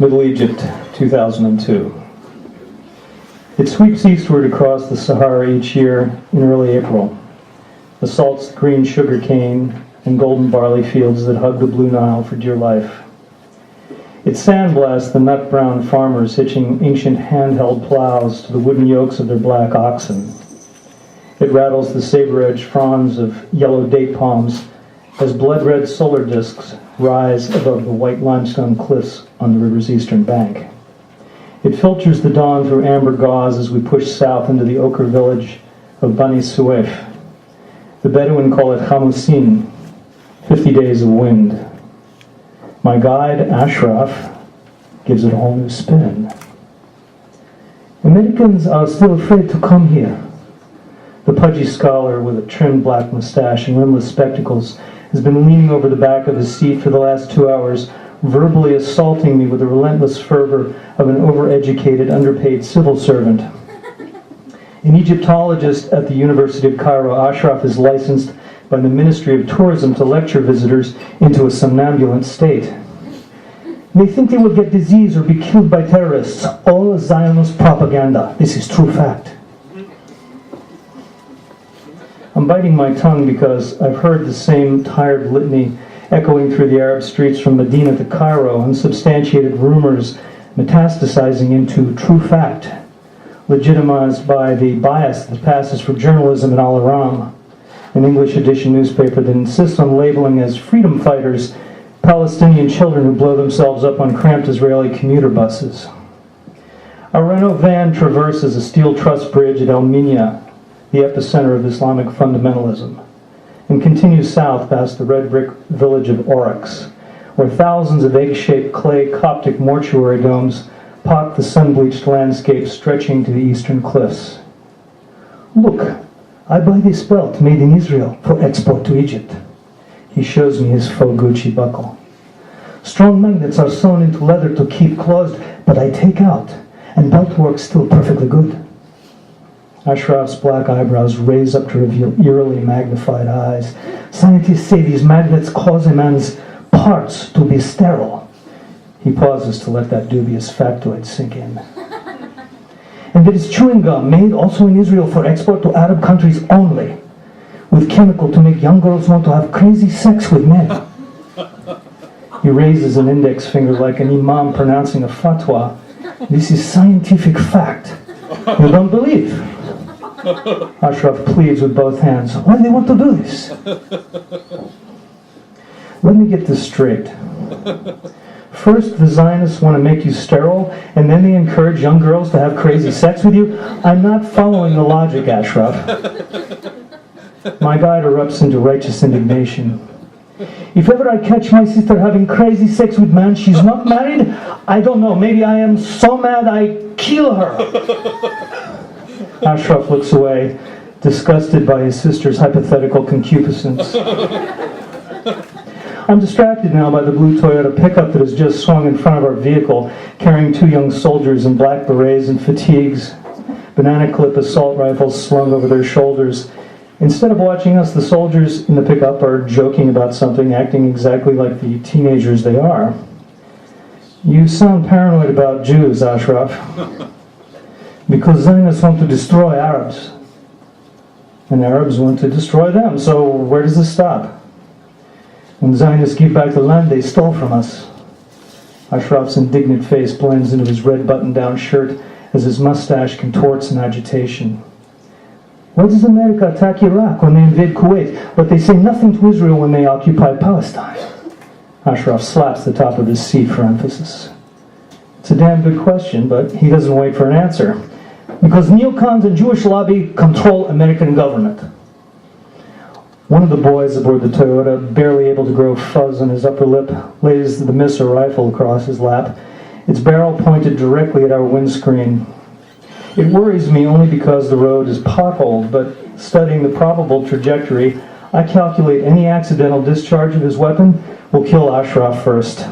Middle Egypt, 2002. It sweeps eastward across the Sahara each year in early April. Assaults the green sugar cane and golden barley fields that hug the Blue Nile for dear life. It sandblasts the nut-brown farmers hitching ancient handheld plows to the wooden yokes of their black oxen. It rattles the saber-edged fronds of yellow date palms as blood-red solar discs rise above the white limestone cliffs on the river's eastern bank. It filters the dawn through amber gauze as we push south into the ochre village of Bani Suef. The Bedouin call it Hamusin, 50 days of wind. My guide, Ashraf, gives it a whole new spin. Americans are still afraid to come here. The pudgy scholar with a trimmed black mustache and rimless spectacles has been leaning over the back of his seat for the last 2 hours, verbally assaulting me with the relentless fervor of an overeducated, underpaid civil servant. An Egyptologist at the University of Cairo, Ashraf is licensed by the Ministry of Tourism to lecture visitors into a somnambulant state. They think they will get disease or be killed by terrorists. All Zionist propaganda. This is true fact. I'm biting my tongue because I've heard the same tired litany echoing through the Arab streets from Medina to Cairo, unsubstantiated rumors metastasizing into true fact, legitimized by the bias that passes for journalism in Al-Aram, an English edition newspaper that insists on labeling as freedom fighters Palestinian children who blow themselves up on cramped Israeli commuter buses. A Renault van traverses a steel truss bridge at El Minya, the epicenter of Islamic fundamentalism, and continues south past the red brick village of Oryx, where thousands of egg-shaped clay Coptic mortuary domes pock the sun-bleached landscape stretching to the eastern cliffs. Look, I buy this belt made in Israel for export to Egypt. He shows me his faux Gucci buckle. Strong magnets are sewn into leather to keep closed, but I take out, and belt work's still perfectly good. Ashraf's black eyebrows raise up to reveal eerily magnified eyes. Scientists say these magnets cause a man's parts to be sterile. He pauses to let that dubious factoid sink in. And there is chewing gum made also in Israel for export to Arab countries only, with chemical to make young girls want to have crazy sex with men. He raises an index finger like an imam pronouncing a fatwa. This is scientific fact. You don't believe? Ashraf pleads with both hands. Why do they want to do this? Let me get this straight. First, the Zionists want to make you sterile, and then they encourage young girls to have crazy sex with you? I'm not following the logic, Ashraf. My guide erupts into righteous indignation. If ever I catch my sister having crazy sex with man she's not married, I don't know, maybe I am so mad I kill her. Ashraf looks away, disgusted by his sister's hypothetical concupiscence. I'm distracted now by the blue Toyota pickup that has just swung in front of our vehicle, carrying 2 young soldiers in black berets and fatigues, banana clip assault rifles slung over their shoulders. Instead of watching us, the soldiers in the pickup are joking about something, acting exactly like the teenagers they are. You sound paranoid about Jews, Ashraf. Because Zionists want to destroy Arabs. And Arabs want to destroy them. So where does this stop? When Zionists give back the land they stole from us. Ashraf's indignant face blends into his red button-down shirt as his mustache contorts in agitation. Why does America attack Iraq when they invade Kuwait, but they say nothing to Israel when they occupy Palestine? Ashraf slaps the top of his seat for emphasis. It's a damn good question, but he doesn't wait for an answer. Because neocons and Jewish lobby control American government. One of the boys aboard the Toyota, barely able to grow fuzz on his upper lip, lays the Missile rifle across his lap, its barrel pointed directly at our windscreen. It worries me only because the road is potholed, but studying the probable trajectory, I calculate any accidental discharge of his weapon will kill Ashraf first.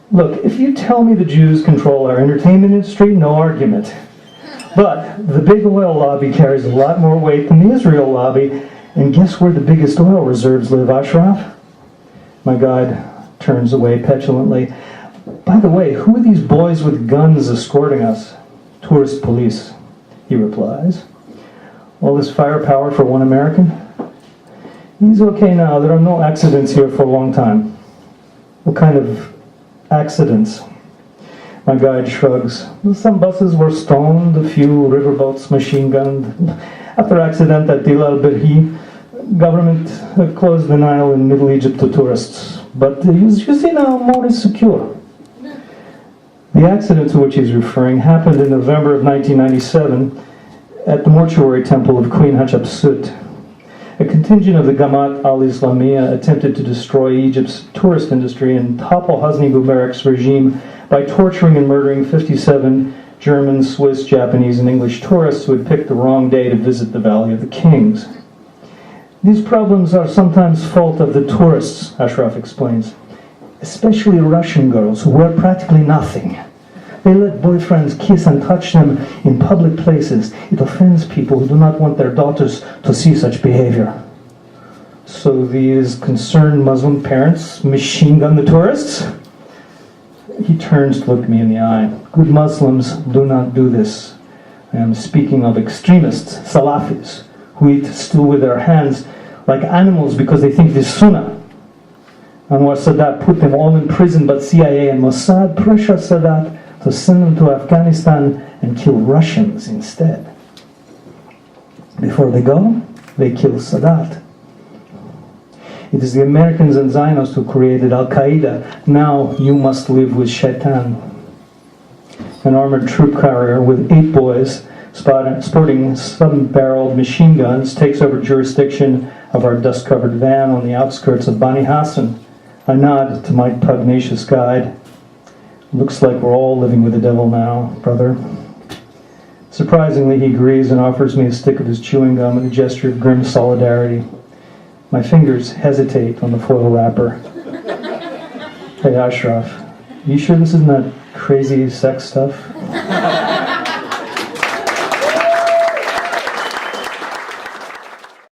Look, if you tell me the Jews control our entertainment industry, no argument. But the big oil lobby carries a lot more weight than the Israel lobby, and guess where the biggest oil reserves live, Ashraf? My guide turns away petulantly. By the way, who are these boys with guns escorting us? Tourist police, he replies. All this firepower for one American? He's okay now. There are no accidents here for a long time. What kind of accidents? My guide shrugs. Some buses were stoned, a few riverboats machine gunned. After accident at Dil al-Birhi, government closed the Nile in Middle Egypt to tourists. But you see now, more is secure. The accident to which he's referring happened in November of 1997 at the mortuary temple of Queen Hatshepsut. A contingent of the Gamat al-Islamiyya attempted to destroy Egypt's tourist industry and topple Hosni Mubarak's regime by torturing and murdering 57 German, Swiss, Japanese, and English tourists who had picked the wrong day to visit the Valley of the Kings. These problems are sometimes fault of the tourists, Ashraf explains, especially Russian girls who wear practically nothing. They let boyfriends kiss and touch them in public places. It offends people who do not want their daughters to see such behavior. So these concerned Muslim parents machine gun the tourists? He turns to look me in the eye. Good Muslims do not do this. I am speaking of extremists, Salafis, who eat stew with their hands like animals because they think it is sunnah. Anwar Sadat put them all in prison, but CIA and Mossad pressured Sadat to send them to Afghanistan and kill Russians instead. Before they go, they kill Sadat. It is the Americans and Zionists who created Al-Qaeda. Now you must live with Shaitan. An armored troop carrier with 8 boys sporting 7-barreled machine guns takes over jurisdiction of our dust-covered van on the outskirts of Bani Hassan. I nod to my pugnacious guide. Looks like we're all living with the devil now, brother. Surprisingly, he agrees and offers me a stick of his chewing gum in a gesture of grim solidarity. My fingers hesitate on the foil wrapper. Hey, Ashraf, you sure this isn't that crazy sex stuff?